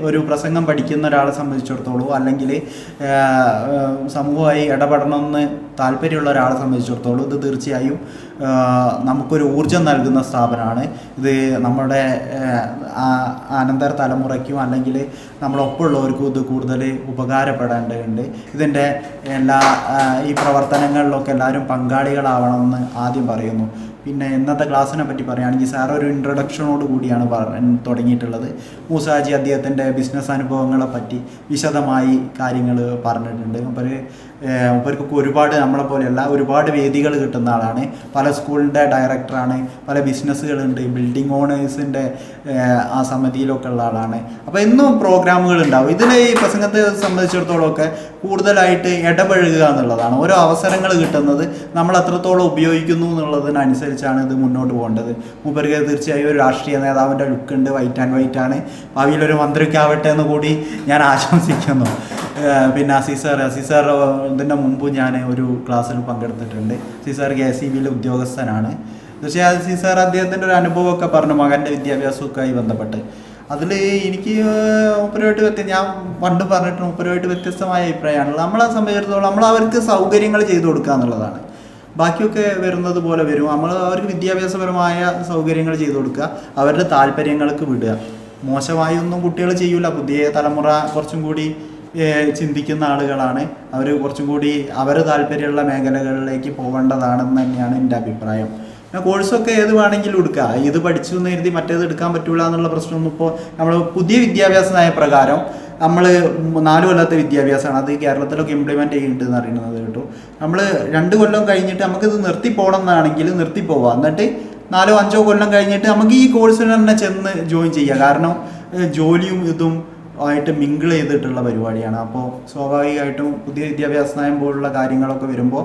ഒരു പ്രസംഗം പഠിക്കുന്ന ഒരാളെ സംബന്ധിച്ചിടത്തോളം അല്ലെങ്കിൽ സമൂഹമായി ഇടപെടണമെന്ന് താല്പര്യമുള്ള ഒരാളെ സംബന്ധിച്ചിടത്തോളം ഇത് തീർച്ചയായും നമുക്കൊരു ഊർജം നൽകുന്ന സ്ഥാപനമാണ്. ഇത് നമ്മുടെ അനന്തര തലമുറയ്ക്കും അല്ലെങ്കിൽ നമ്മളൊപ്പമുള്ളവർക്കും ഇത് കൂടുതൽ ഉപകാരപ്പെടേണ്ടതുണ്ട്. ഇതിൻ്റെ ഈ പ്രവർത്തനങ്ങളിലൊക്കെ എല്ലാവരും പങ്കാളികളാവണമെന്ന് ആദ്യം പറയുന്നു. പിന്നെ ഇന്നത്തെ ക്ലാസ്സിനെ പറ്റി പറയുകയാണെങ്കിൽ സാർ ഒരു ഇൻട്രൊഡക്ഷനോട് കൂടിയാണ് തുടങ്ങിയിട്ടുള്ളത്. മൂസാജി അദ്ദേഹത്തിൻ്റെ ബിസിനസ് അനുഭവങ്ങളെ പറ്റി വിശദമായി കാര്യങ്ങൾ പറഞ്ഞിട്ടുണ്ട്. മൂപ്പർക്കൊക്കെ ഒരുപാട് നമ്മളെ പോലെയല്ല ഒരുപാട് വേദികൾ കിട്ടുന്ന ആളാണ്. പല സ്കൂളിൻ്റെ ഡയറക്ടറാണ്, പല ബിസിനസ്സുകളുണ്ട്, ബിൽഡിംഗ് ഓണേഴ്സിൻ്റെ ആ സമിതിയിലൊക്കെ ഉള്ള ആളാണ്. അപ്പോൾ എന്നും പ്രോഗ്രാമുകൾ ഉണ്ടാവും. ഇതിൽ ഈ പ്രസംഗത്തെ സംബന്ധിച്ചിടത്തോളമൊക്കെ കൂടുതലായിട്ട് ഇടപഴകുക എന്നുള്ളതാണ്. ഓരോ അവസരങ്ങൾ കിട്ടുന്നത് നമ്മൾ എത്രത്തോളം ഉപയോഗിക്കുന്നു എന്നുള്ളതിനനുസരിച്ചാണ് ഇത് മുന്നോട്ട് പോകേണ്ടത്. മൂപ്പർക്ക് തീർച്ചയായും ഒരു രാഷ്ട്രീയ നേതാവിൻ്റെ ലുക്കുണ്ട്, വൈറ്റ് ആൻഡ് വൈറ്റ് ആണ്. ഭാവിയിലൊരു മന്ത്രിയൊക്കെ ആവട്ടെ എന്ന് കൂടി ഞാൻ ആശംസിക്കുന്നു. പിന്നെ അസീസാർ ഇതിൻ്റെ മുമ്പ് ഞാൻ ഒരു ക്ലാസ്സിൽ പങ്കെടുത്തിട്ടുണ്ട്. അസീസാർ KCBയിലെ ഉദ്യോഗസ്ഥനാണ്. തീർച്ചയായും അസീസാർ അദ്ദേഹത്തിൻ്റെ ഒരു അനുഭവമൊക്കെ പറഞ്ഞു മകൻ്റെ വിദ്യാഭ്യാസമൊക്കെയായി ബന്ധപ്പെട്ട്. അതിൽ എനിക്ക് മൂപ്പരുമായിട്ട് ഞാൻ പണ്ട് പറഞ്ഞിട്ട് മൂപ്പരുമായിട്ട് വ്യത്യസ്തമായ അഭിപ്രായമാണ്. നമ്മളെ സംബന്ധിച്ചിടത്തോളം നമ്മൾ അവർക്ക് സൗകര്യങ്ങൾ ചെയ്തു കൊടുക്കുക എന്നുള്ളതാണ്. ബാക്കിയൊക്കെ വരുന്നത് പോലെ വരും. നമ്മൾ അവർക്ക് വിദ്യാഭ്യാസപരമായ സൗകര്യങ്ങൾ ചെയ്തു കൊടുക്കുക, അവരുടെ താല്പര്യങ്ങൾക്ക് വിടുക. മോശമായൊന്നും കുട്ടികൾ ചെയ്യൂല. പുതിയ തലമുറ കുറച്ചും കൂടി ചിന്തിക്കുന്ന ആളുകളാണ്. അവർ കുറച്ചും കൂടി അവർ താല്പര്യമുള്ള മേഖലകളിലേക്ക് പോകേണ്ടതാണെന്ന് തന്നെയാണ് എൻ്റെ അഭിപ്രായം. പിന്നെ കോഴ്സൊക്കെ ഏത് വേണമെങ്കിലും എടുക്കുക. ഇത് പഠിച്ചു എന്ന് കരുതി മറ്റേത് എടുക്കാൻ പറ്റില്ല എന്നുള്ള പ്രശ്നമൊന്നും ഇപ്പോൾ നമ്മൾ പുതിയ വിദ്യാഭ്യാസ നയപ്രകാരം നമ്മൾ 4 കൊല്ലത്തെ വിദ്യാഭ്യാസമാണ്. അത് കേരളത്തിലൊക്കെ ഇംപ്ലിമെൻറ്റ് ചെയ്യുന്നുണ്ടെന്ന് അറിയുന്നത് കേട്ടു. നമ്മൾ 2 കൊല്ലം കഴിഞ്ഞിട്ട് നമുക്കിത് നിർത്തിപ്പോകണം എന്നാണെങ്കിൽ നിർത്തിപ്പോവാം. എന്നിട്ട് 4 5 കൊല്ലം കഴിഞ്ഞിട്ട് നമുക്ക് ഈ കോഴ്സിൽ തന്നെ ചെന്ന് ജോയിൻ ചെയ്യുക. കാരണം ജോലിയും ഇതും ആയിട്ട് മിങ്കിൾ ചെയ്തിട്ടുള്ള പരിപാടിയാണ്. അപ്പോൾ സ്വാഭാവികമായിട്ടും പുതിയ വിദ്യാഭ്യാസ നയം പോലുള്ള കാര്യങ്ങളൊക്കെ വരുമ്പോൾ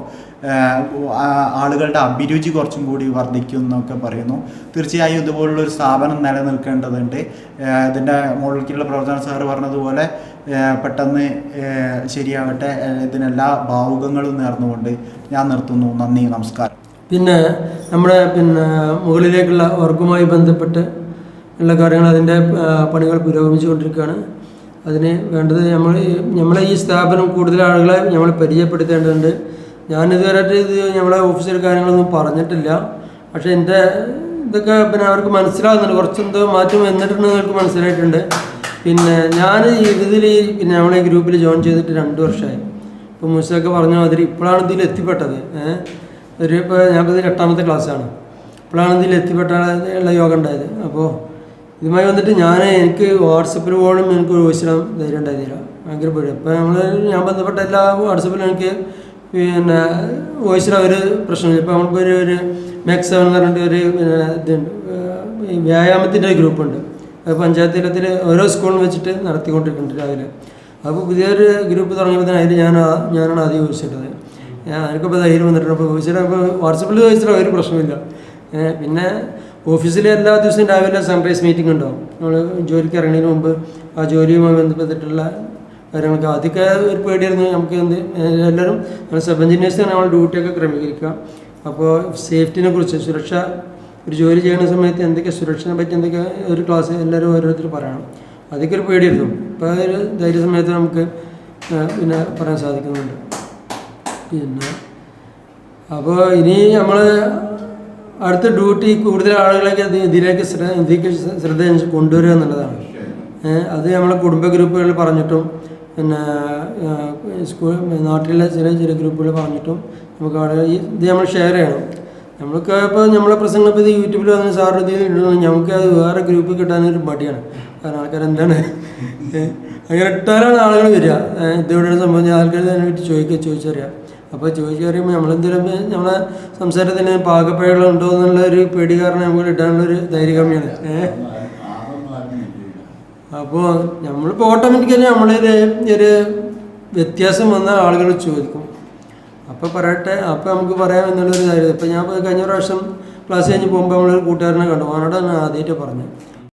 ആളുകളുടെ അഭിരുചി കുറച്ചും കൂടി വർദ്ധിക്കും എന്നൊക്കെ പറയുന്നു. തീർച്ചയായും ഇതുപോലുള്ളൊരു സ്ഥാപനം നിലനിൽക്കേണ്ടതുണ്ട്. ഇതിൻ്റെ മുകളിലേക്കുള്ള പ്രവർത്തന സാറ് പറഞ്ഞതുപോലെ പെട്ടെന്ന് ശരിയാകട്ടെ. ഇതിനെല്ലാ ഭാവുകങ്ങളും നേർന്നുകൊണ്ട് ഞാൻ നിർത്തുന്നു. നന്ദി, നമസ്കാരം. പിന്നെ നമ്മുടെ മുകളിലേക്കുള്ള വർക്കുമായി ബന്ധപ്പെട്ട് ഉള്ള കാര്യങ്ങൾ അതിൻ്റെ പണികൾ പുരോഗമിച്ചുകൊണ്ടിരിക്കുകയാണ്. അതിന് വേണ്ടത് നമ്മളെ ഈ സ്ഥാപനം കൂടുതൽ ആളുകളെ നമ്മൾ പരിചയപ്പെടുത്തേണ്ടതുണ്ട്. ഞാനിതുവരെയായിട്ട് ഇത് നമ്മളെ ഓഫീസിലെ കാര്യങ്ങളൊന്നും പറഞ്ഞിട്ടില്ല. പക്ഷേ എൻ്റെ ഇതൊക്കെ അവർക്ക് മനസ്സിലാകുന്നുണ്ട്. കുറച്ചെന്തോ മാറ്റം വന്നിട്ടുണ്ടെന്ന് അവർക്ക് മനസ്സിലായിട്ടുണ്ട്. ഞാൻ ഇതിൽ നമ്മളെ ഗ്രൂപ്പിൽ ജോയിൻ ചെയ്തിട്ട് 2 വർഷമായി. ഇപ്പോൾ മൂസയൊക്കെ പറഞ്ഞ മാതിരി ഇപ്പോഴാണ് ഇതിൽ എത്തിപ്പെട്ടത്. ഞാനിപ്പോൾ ഇതിൽ 8ാമത്തെ ക്ലാസ്സാണ്. ഇപ്പോഴാണ് ഇതിൽ എത്തിപ്പെട്ടുള്ള യോഗം ഉണ്ടായത്. അപ്പോൾ ഇതുമായി വന്നിട്ട് എനിക്ക് വാട്സപ്പിൽ പോലും എനിക്ക് വോയിസ് ഇടാൻ ധൈര്യം ഉണ്ടായിരുന്നില്ല. ഭയങ്കര പേടി. അപ്പോൾ ഞാൻ ബന്ധപ്പെട്ട എല്ലാ വാട്സപ്പിലും എനിക്ക് വോയിസ് ഇടാൻ ഒരു പ്രശ്നമില്ല. ഇപ്പോൾ നമ്മളിപ്പോൾ ഒരു മാക്സ് 7 എന്ന് പറഞ്ഞിട്ട് ഒരു ഇതുണ്ട്, വ്യായാമത്തിൻ്റെ ഒരു ഗ്രൂപ്പുണ്ട്. അത് പഞ്ചായത്ത് തലത്തിൽ ഓരോ സ്കൂളിൽ വെച്ചിട്ട് നടത്തിക്കൊണ്ടിരിക്കുന്നുണ്ട് രാവിലെ. അപ്പോൾ പുതിയൊരു ഗ്രൂപ്പ് തുടങ്ങിയപ്പോൾ തന്നെ അതിൽ ഞാനാണ് ആദ്യം വോയിസ് ഇട്ടത്. എനിക്കിപ്പോൾ ധൈര്യം വന്നിട്ടുണ്ട്. അപ്പോൾ വോയിസ് ഇടാൻ ഇപ്പോൾ വാട്സപ്പിൽ വോയിസ് ഇടാൻ ഒരു പ്രശ്നമില്ല. പിന്നെ ഓഫീസിൽ എല്ലാ ദിവസവും രാവിലെ സൺറൈസ് മീറ്റിംഗ് ഉണ്ടാവും. നമ്മൾ ജോലിക്ക് ഇറങ്ങുന്നതിന് മുമ്പ് ആ ജോലിയുമായി ബന്ധപ്പെട്ടിട്ടുള്ള കാര്യങ്ങളൊക്കെ അതൊക്കെ ഒരു പേടിയായിരുന്നു. നമുക്ക് എല്ലാവരും സബ് എഞ്ചിനീയേഴ്സിനാണ് നമ്മൾ ഡ്യൂട്ടിയൊക്കെ ക്രമീകരിക്കുക. അപ്പോൾ സേഫ്റ്റിനെ കുറിച്ച് സുരക്ഷ, ഒരു ജോലി ചെയ്യുന്ന സമയത്ത് എന്തൊക്കെ സുരക്ഷയെ പറ്റി എന്തൊക്കെ ഒരു ക്ലാസ് എല്ലാവരും ഓരോരുത്തർ പറയണം. അതൊക്കെ ഒരു പേടിയായിരുന്നു. ഇപ്പോൾ ഒരു ധൈര്യ സമയത്ത് നമുക്ക് പറയാൻ സാധിക്കുന്നുണ്ട്. അപ്പോൾ ഇനി നമ്മൾ അടുത്ത ഡ്യൂട്ടി കൂടുതൽ ആളുകളൊക്കെ ഇതിലേക്ക് ശ്രദ്ധ കൊണ്ടുവരിക എന്നുള്ളതാണ്. അത് നമ്മളെ കുടുംബ ഗ്രൂപ്പുകളിൽ പറഞ്ഞിട്ടും സ്കൂൾ നാട്ടിലെ ചില ഗ്രൂപ്പുകൾ പറഞ്ഞിട്ടും നമുക്ക് അവിടെ ഇത് നമ്മൾ ഷെയർ ചെയ്യണം. നമ്മൾക്ക് ഇപ്പോൾ നമ്മളെ പ്രസംഗം ഇപ്പോൾ ഇത് യൂട്യൂബിൽ വന്ന് സാറിന് ഇത് ഇടണം, നമുക്ക് അത് വേറെ ഗ്രൂപ്പിൽ കിട്ടാനൊരു മടിയാണ്. കാരണം ആൾക്കാർ എന്താണ് അങ്ങനെ ഇട്ടാലാണ് ആളുകൾ വരിക. ഇതെവിടെയാണ് സംഭവിച്ച ആൾക്കാർ അതിനെപ്പറ്റി ചോദിച്ചറിയാം. അപ്പോൾ ചോദിച്ചറിയുമ്പോൾ നമ്മളെന്തെങ്കിലും നമ്മളെ സംസാരത്തിന് പാകപ്പിഴകളുണ്ടോ എന്നുള്ള ഒരു പേടി കാരണം നമുക്ക് ഇടാനുള്ളൊരു ധൈര്യകമ്മിയാണ്. അപ്പോൾ നമ്മളിപ്പോൾ ഓട്ടോമാറ്റിക്കലി ഒരു വ്യത്യാസം വന്ന ആളുകൾ ചോദിക്കും. അപ്പോൾ പറയട്ടെ, അപ്പോൾ നമുക്ക് പറയാം എന്നുള്ളൊരു ധൈര്യം. ഇപ്പോൾ ഞാൻ കഴിഞ്ഞ പ്രാവശ്യം ക്ലാസ് കഴിഞ്ഞ് പോകുമ്പോൾ നമ്മളൊരു കൂട്ടുകാരനെ കണ്ടു. അവനോടാണ് ആദ്യമായിട്ട് പറഞ്ഞത്.